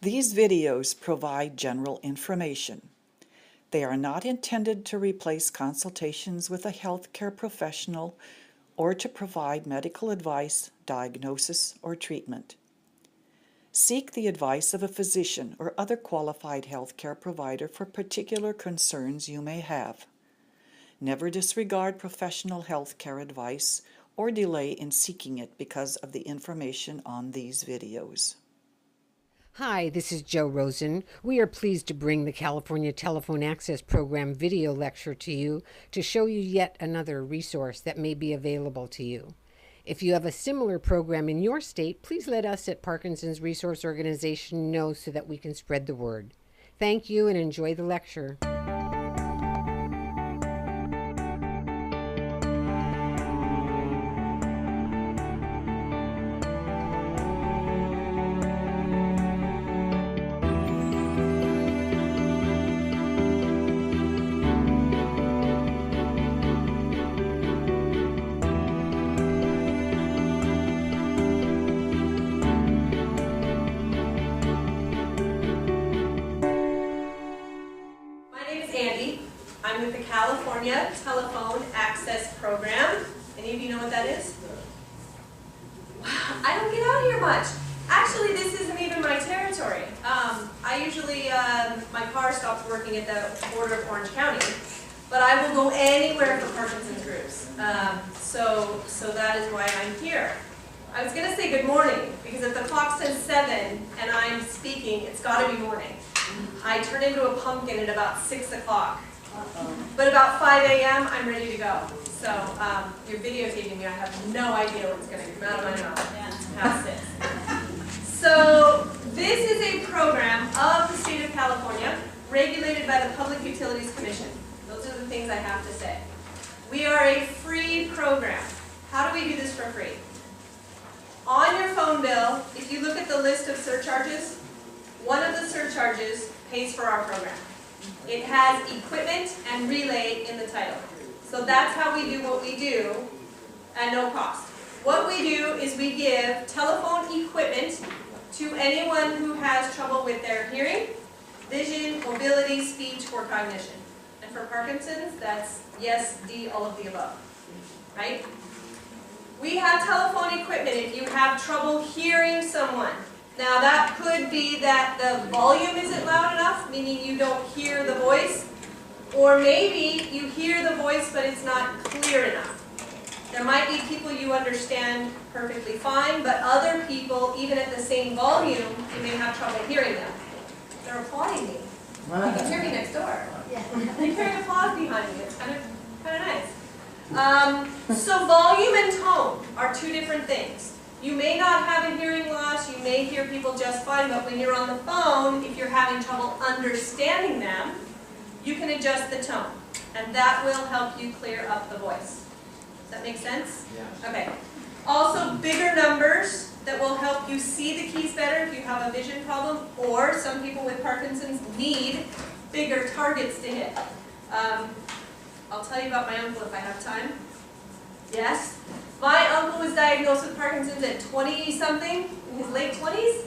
These videos provide general information. They are not intended to replace consultations with a healthcare professional or to provide medical advice, diagnosis, or treatment. Seek the advice of a physician or other qualified healthcare provider for particular concerns you may have. Never disregard professional healthcare advice or delay in seeking it because of the information on these videos. Hi, this is Joe Rosen. We are pleased to bring the California Telephone Access Program video lecture to you to show you yet another resource that may be available to you. If you have a similar program in your state, please let us at Parkinson's Resource Organization know so that we can spread the word. Thank you and enjoy the lecture. Andie. I'm with the California Telephone Access Program. Any of you know what that is? Wow, I don't get out here much. Actually, this isn't even my territory. I usually, my car stops working at the border of Orange County, but I will go anywhere for Parkinson's groups. So that is why I'm here. I was going to say good morning, because if the clock says 7 and I'm speaking, it's got to be morning. I turn into a pumpkin at about 6 o'clock. But about 5 a.m., I'm ready to go. So you're videotaping me. I have no idea what's going to come out of my mouth. Past 6. So this is a program of the state of California regulated by the Public Utilities Commission. Those are the things I have to say. We are a free program. How do we do this for free? On your phone bill, if you look at the list of surcharges, one of the surcharges pays for our program. It has equipment and relay in the title. So that's how we do what we do at no cost. What we do is we give telephone equipment to anyone who has trouble with their hearing, vision, mobility, speech, or cognition. And for Parkinson's, that's yes, D, all of the above. Right? We have telephone equipment if you have trouble hearing someone. Now that could be that the volume isn't loud enough, meaning you don't hear the voice, or maybe you hear the voice but it's not clear enough. There might be people you understand perfectly fine, but other people, even at the same volume, you may have trouble hearing them. They're applauding me. You can hear me next door. They're hearing applause behind me. It's kind of nice. So volume and tone are two different things. You may not have a hearing loss, you may hear people just fine, but when you're on the phone, if you're having trouble understanding them, you can adjust the tone, and that will help you clear up the voice. Does that make sense? Yeah. Okay. Also, bigger numbers that will help you see the keys better if you have a vision problem, or some people with Parkinson's need bigger targets to hit. I'll tell you about my uncle if I have time. Yes? My uncle was diagnosed with Parkinson's at 20-something, in his late 20s.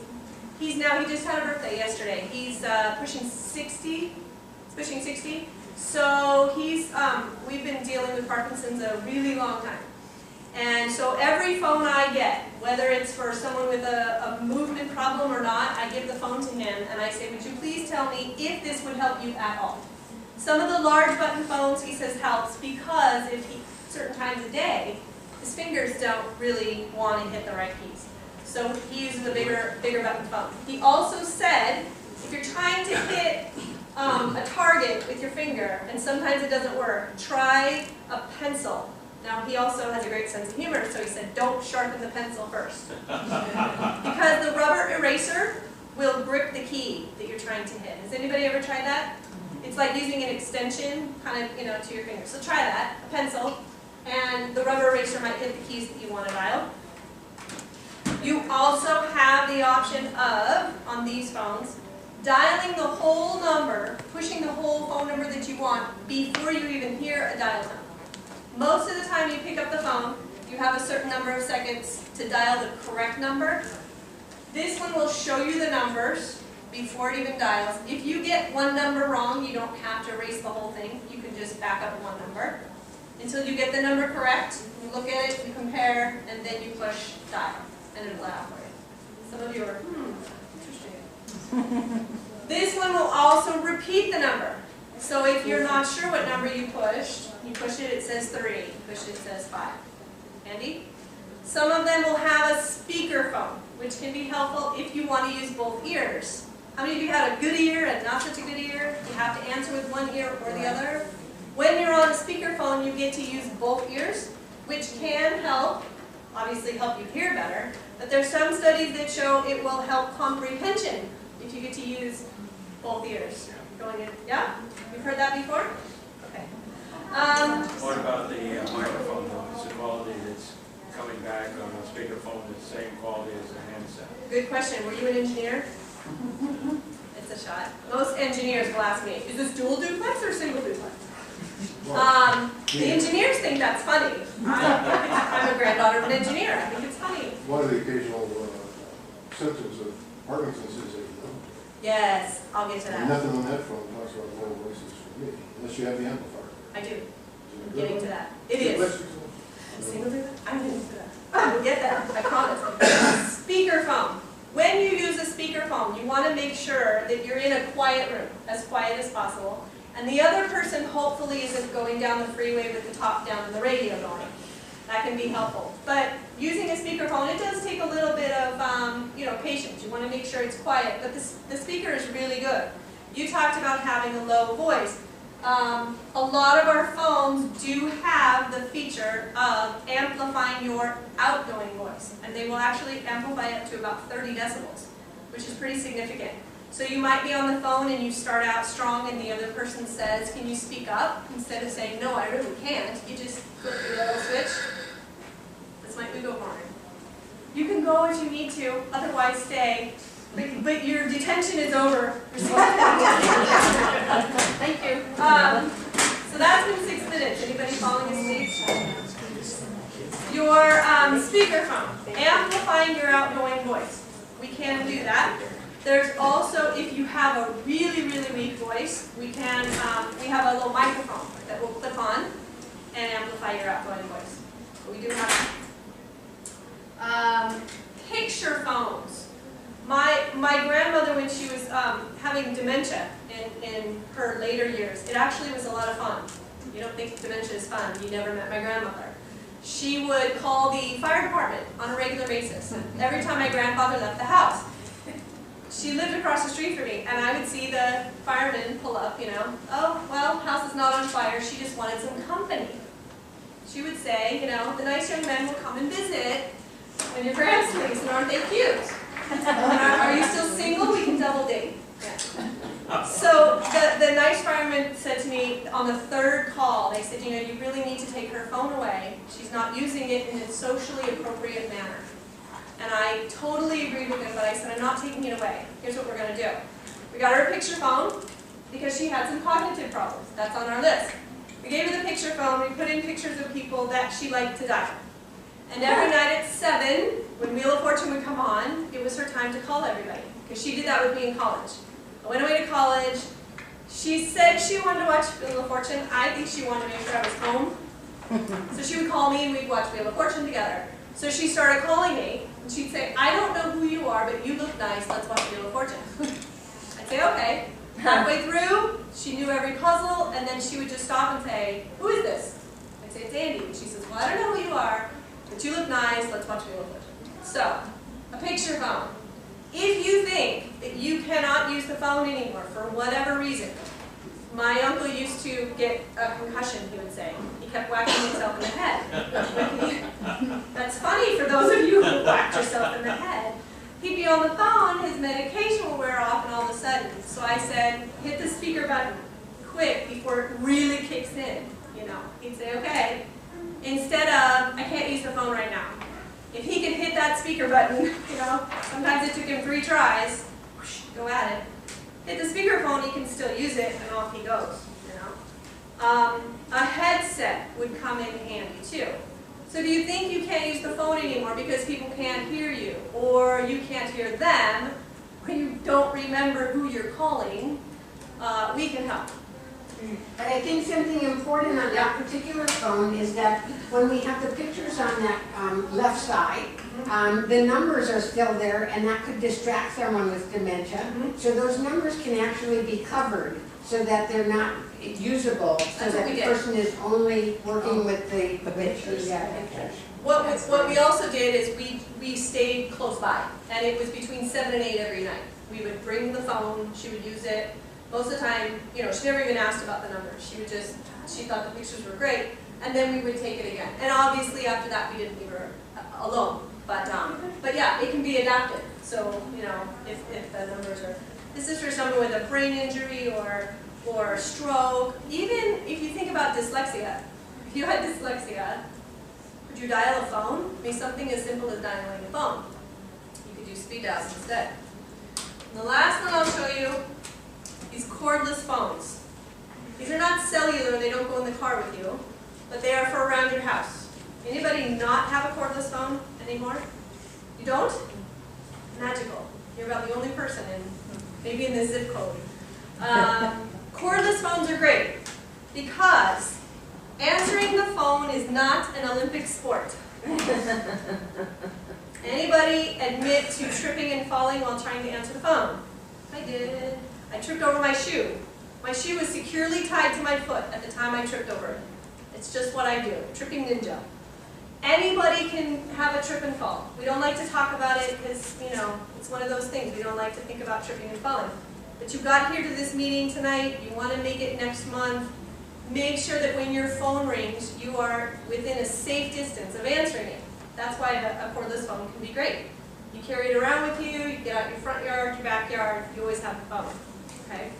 He just had a birthday yesterday. He's pushing 60. He's pushing 60. So we've been dealing with Parkinson's a really long time. And so every phone I get, whether it's for someone with a movement problem or not, I give the phone to him and I say, would you please tell me if this would help you at all? Some of the large button phones, he says, helps because certain times a day, his fingers don't really want to hit the right keys. So he uses a bigger button phone. He also said, if you're trying to hit a target with your finger, and sometimes it doesn't work, try a pencil. Now he also has a great sense of humor, so he said, don't sharpen the pencil first. Because the rubber eraser will grip the key that you're trying to hit. Has anybody ever tried that? It's like using an extension kind of, to your finger. So try that, a pencil. And the rubber eraser might hit the keys that you want to dial. You also have the option of, on these phones, dialing the whole number, pushing the whole phone number that you want before you even hear a dial tone. Most of the time you pick up the phone, you have a certain number of seconds to dial the correct number. This one will show you the numbers before it even dials. If you get one number wrong, you don't have to erase the whole thing. You can just back up one number until you get the number correct. You look at it, you compare, and then you push dial, and it'll dial for you. Some of you are, interesting. This one will also repeat the number. So if you're not sure what number you push it, it says 3. You push it, it says 5. Handy? Some of them will have a speakerphone, which can be helpful if you want to use both ears. How many of you had a good ear and not such a good ear? You have to answer with one ear or the other. When you're on a speakerphone, you get to use both ears, which can help, obviously help you hear better, but there's some studies that show it will help comprehension if you get to use both ears. Going in, yeah? You've heard that before? Okay. What about the microphone though? Is the quality that's coming back on a speakerphone the same quality as the handset? Good question. Were you an engineer? It's a shot. Most engineers will ask me, is this dual duplex or single duplex? The engineers think that's funny. I'm a granddaughter of an engineer. I think it's funny. One of the occasional symptoms of Parkinson's is a Yes, I'll get to that. nothing on that phone talks about low voices for me, unless you have the amplifier. I do. I'm getting to that. It is. Single duplex? I'm getting to that. We'll get that. I promise. Speakerphone. When you use a speakerphone, you want to make sure that you're in a quiet room, as quiet as possible, and the other person hopefully isn't going down the freeway with the top down and the radio going. That can be helpful. But using a speakerphone, it does take a little bit of patience. You want to make sure it's quiet, but the speaker is really good. You talked about having a low voice. A lot of our phones do have the feature of amplifying your outgoing voice, and they will actually amplify up to about 30 decibels, which is pretty significant. So you might be on the phone and you start out strong and the other person says, can you speak up? Instead of saying, no, I really can't, you just flip the little switch. This might be go horn. You can go if you need to, otherwise stay. But your detention is over. Thank you. So that's been 6 minutes. Anybody falling asleep? Your speakerphone, amplifying your outgoing voice. We can do that. There's also, if you have a really, really weak voice, we have a little microphone that will clip on and amplify your outgoing voice. So we do have picture phones. My grandmother, when she was having dementia in her later years, it actually was a lot of fun. You don't think dementia is fun. You never met my grandmother. She would call the fire department on a regular basis. Every time my grandfather left the house. She lived across the street from me, and I would see the firemen pull up, oh, well, house is not on fire, she just wanted some company. She would say, the nice young men will come and visit when your grand's leaves, and aren't they cute? Are you still single? We can double date. Yeah. So the nice fireman said to me on the 3rd call, they said, you really need to take her phone away. She's not using it in a socially appropriate manner. And I totally agreed with him, but I said, I'm not taking it away. Here's what we're going to do. We got her a picture phone because she had some cognitive problems. That's on our list. We gave her the picture phone. We put in pictures of people that she liked to dial. And every night at 7, when Wheel of Fortune would come on, it was her time to call everybody. Because she did that with me in college. I went away to college. She said she wanted to watch Wheel of Fortune. I think she wanted to make sure I was home. So she would call me and we'd watch Wheel of Fortune together. So she started calling me, and she'd say, I don't know who you are, but you look nice, let's watch Wheel of Fortune. I'd say, okay. Halfway through, she knew every puzzle, and then she would just stop and say, who is this? I'd say, it's Andie. And she says, well, I don't know who you are, but you look nice, let's watch Wheel of Fortune. So, a picture phone. If you think that you cannot use the phone anymore for whatever reason, my uncle used to get a concussion, he would say. He kept whacking himself in the head. That's funny for those of you who whacked yourself in the head. He'd be on the phone, his medication will wear off, and all of a sudden. So I said, hit the speaker button quick before it really kicks in. He'd say, okay. Instead of, I can't use the phone right now. If he could hit that speaker button, sometimes it took him 3 tries, whoosh, go at it. Hit the speakerphone, he can still use it, and off he goes. A headset would come in handy too. So do you think you can't use the phone anymore because people can't hear you, or you can't hear them, or you don't remember who you're calling, we can help. But I think something important on that particular phone is that when we have the pictures on that left side, the numbers are still there, and that could distract someone with dementia. So those numbers can actually be covered so that they're not usable, so that the person is only working with the pictures. What we also did is we stayed close by, and it was between 7 and 8 every night. We would bring the phone, she would use it. Most of the time, you know, she never even asked about the numbers. She thought the pictures were great, and then we would take it again. And obviously after that we didn't leave her alone. But yeah, it can be adapted. So, you know, if the numbers are, this is for someone with a brain injury or stroke. Even if you think about dyslexia, if you had dyslexia, would you dial a phone? I mean, something as simple as dialing a phone. You could do speed dials instead. And the last one I'll show you, these cordless phones. These are not cellular, they don't go in the car with you, but they are for around your house. Anybody not have a cordless phone anymore? You don't? Magical. You're about the only person maybe in the zip code. Cordless phones are great because answering the phone is not an Olympic sport. Anybody admit to tripping and falling while trying to answer the phone? I did. I tripped over my shoe. My shoe was securely tied to my foot at the time I tripped over it. It's just what I do, tripping ninja. Anybody can have a trip and fall. We don't like to talk about it because, you know, it's one of those things. We don't like to think about tripping and falling. But you got here to this meeting tonight, you want to make it next month. Make sure that when your phone rings, you are within a safe distance of answering it. That's why a cordless phone can be great. You carry it around with you, you get out your front yard, your backyard, you always have the phone. Okay?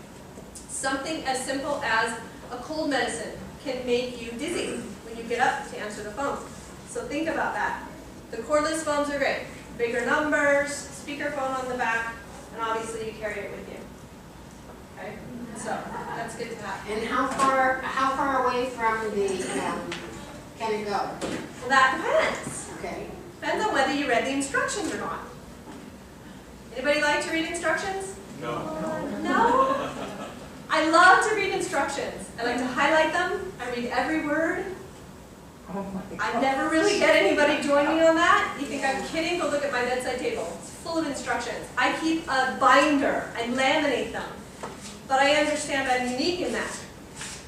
Something as simple as a cold medicine can make you dizzy when you get up to answer the phone. So think about that. The cordless phones are great. Bigger numbers, speakerphone on the back, and obviously you carry it with you. Okay? So that's good to have. And how far away from the can it go? Well, that depends. Okay. Depends on whether you read the instructions or not. Anybody like to read instructions? No. No? I love to read instructions. I like to highlight them. I read every word. I never really get anybody join me on that. You think I'm kidding? Go look at my bedside table. It's full of instructions. I keep a binder. I laminate them. But I understand I'm unique in that.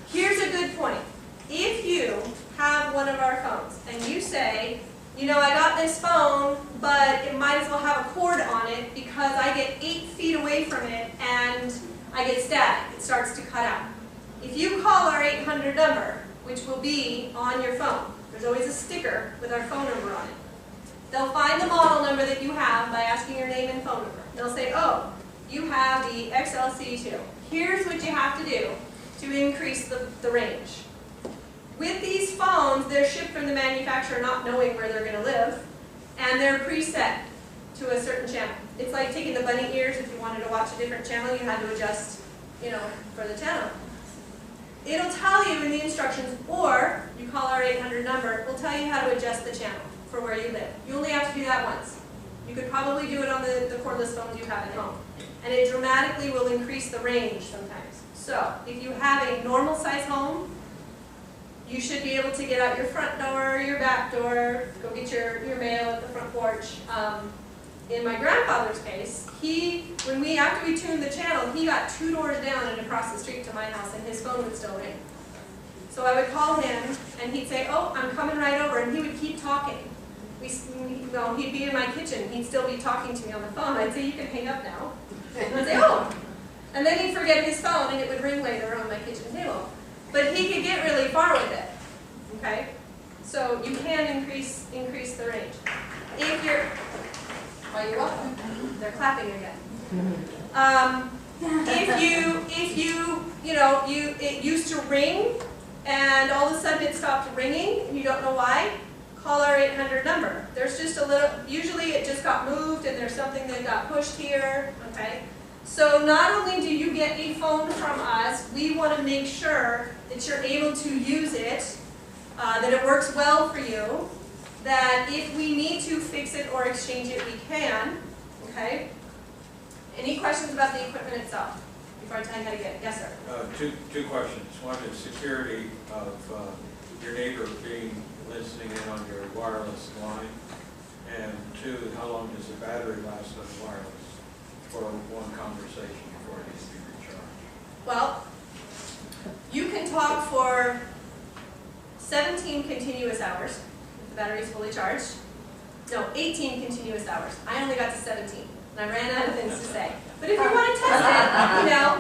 Here's a good point. If you have one of our phones and you say, you know, I got this phone, but it might as well have a cord on it because I get 8 feet away from it and I get static. It starts to cut out. If you call our 800 number, which will be on your phone, there's always a sticker with our phone number on it. They'll find the model number that you have by asking your name and phone number. They'll say, oh, you have the XLC2. Here's what you have to do to increase the range. With these phones, they're shipped from the manufacturer not knowing where they're going to live, and they're preset to a certain channel. It's like taking the bunny ears. If you wanted to watch a different channel, you had to adjust, you know, for the channel. It'll tell you in the instructions, or you call our 800 number, we'll tell you how to adjust the channel for where you live. You only have to do that once. You could probably do it on the cordless phones you have at home. And it dramatically will increase the range sometimes. So, if you have a normal size home, you should be able to get out your front door, your back door, go get your mail at the front porch. In my grandfather's case, after we tuned the channel, he got 2 doors down and across the street to my house, and his phone would still ring. So I would call him, and he'd say, oh, I'm coming right over, and he would keep talking. He'd be in my kitchen, he'd still be talking to me on the phone. I'd say, you can hang up now. And I'd say, oh. And then he'd forget his phone, and it would ring later on my kitchen table. But he could get really far with it. Okay? So you can increase the range. If you're, well, you're welcome. They're clapping again. It used to ring, and all of a sudden it stopped ringing, and you don't know why, call our 800 number. There's just a little, usually it just got moved, and there's something that got pushed here, okay? So not only do you get a phone from us, we want to make sure that you're able to use it, that it works well for you, that if we need to fix it or exchange it, we can, okay? Any questions about the equipment itself before I tell you how to get it? Yes, sir. Two questions. One is security of your neighbor listening in on your wireless line. And two, how long does the battery last on the wireless for one conversation before it needs to be recharged? Well, you can talk for 17 continuous hours if the battery is fully charged. No, 18 continuous hours. I only got to 17, and I ran out of things to say. But if you want to test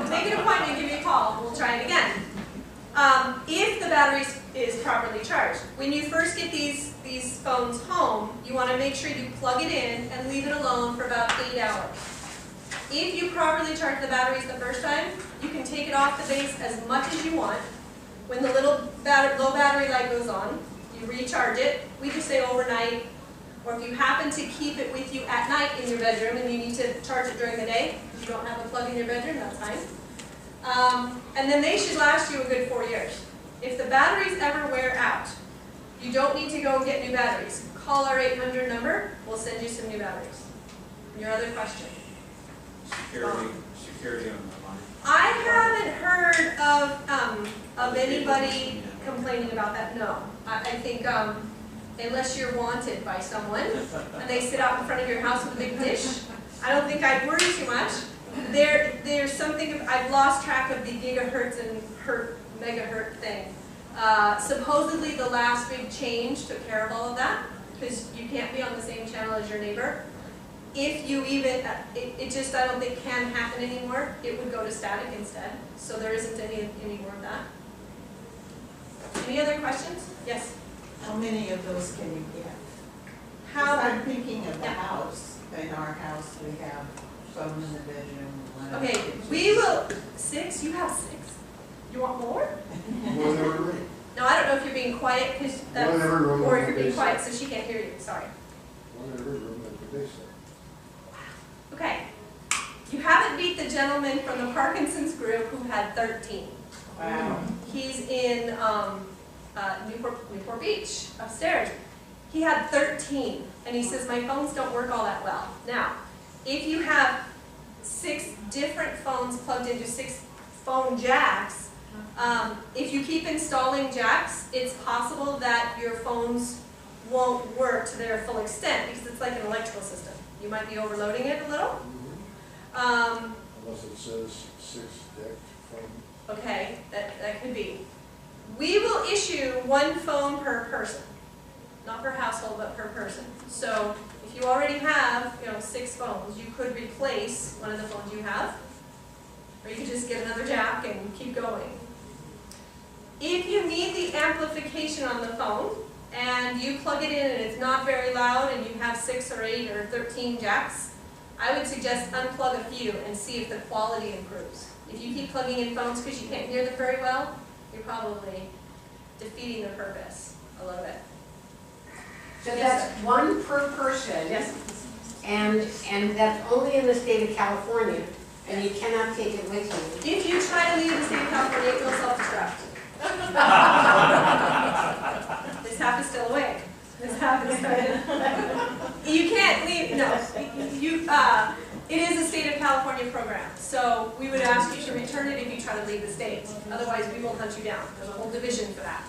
it, make an appointment, give me a call, and we'll try it again. If the battery is properly charged, when you first get these phones home, you want to make sure you plug it in and leave it alone for about 8 hours. If you properly charge the batteries the first time, you can take it off the base as much as you want. When the little low battery light goes on, you recharge it. We just say overnight, or if you happen to keep it with you at night in your bedroom and you need to charge it during the day, if you don't have a plug in your bedroom, that's fine. And then they should last you a good 4 years. If the batteries ever wear out, you don't need to go and get new batteries. Call our 800 number, we'll send you some new batteries. Your other question? Security on the line. I haven't heard of anybody complaining about that, no. I think unless you're wanted by someone and they sit out in front of your house with a big dish, I don't think I'd worry too much. There's something, I've lost track of the gigahertz and megahertz thing. Supposedly the last big change took care of all of that, because you can't be on the same channel as your neighbor. If you even, it just I don't think can happen anymore. It would go to static instead. So there isn't any more of that. Any other questions? Yes? How many of those can you get? I'm thinking of the house. In our house, we have some in the bedroom. One Okay, in the we will, 6? You have 6? You want more? One in every room. No, I don't know if you're being quiet, because that's, One in every room. or if you're being quiet so she can't hear you. Sorry. One in every room at the basement. Okay. You haven't beat the gentleman from the Parkinson's group who had 13. Wow. He's in Newport Beach, upstairs. He had 13, and he says, my phones don't work all that well. Now, if you have 6 different phones plugged into 6 phone jacks, if you keep installing jacks, it's possible that your phones won't work to their full extent, because it's like an electrical system. You might be overloading it a little. Unless it says 6 deck from. Okay, that could be. We will issue 1 phone per person. Not per household, but per person. So if you already have, 6 phones, you could replace one of the phones you have, or you could just get another jack and keep going. If you need the amplification on the phone, and you plug it in and it's not very loud, and you have 6 or 8 or 13 jacks, I would suggest unplug a few and see if the quality improves. If you keep plugging in phones because you can't hear them very well, you're probably defeating the purpose a little bit. So Yes, that's 1 per person. Yes. And that's only in the state of California, and you cannot take it with you. If you try to leave the state of California, it will self-destruct. This half is still awake. This half is started. You can't leave, no. It is a state of California program, so we would ask you to return it if you try to leave the state. Otherwise, we will hunt you down. There's a whole division for that.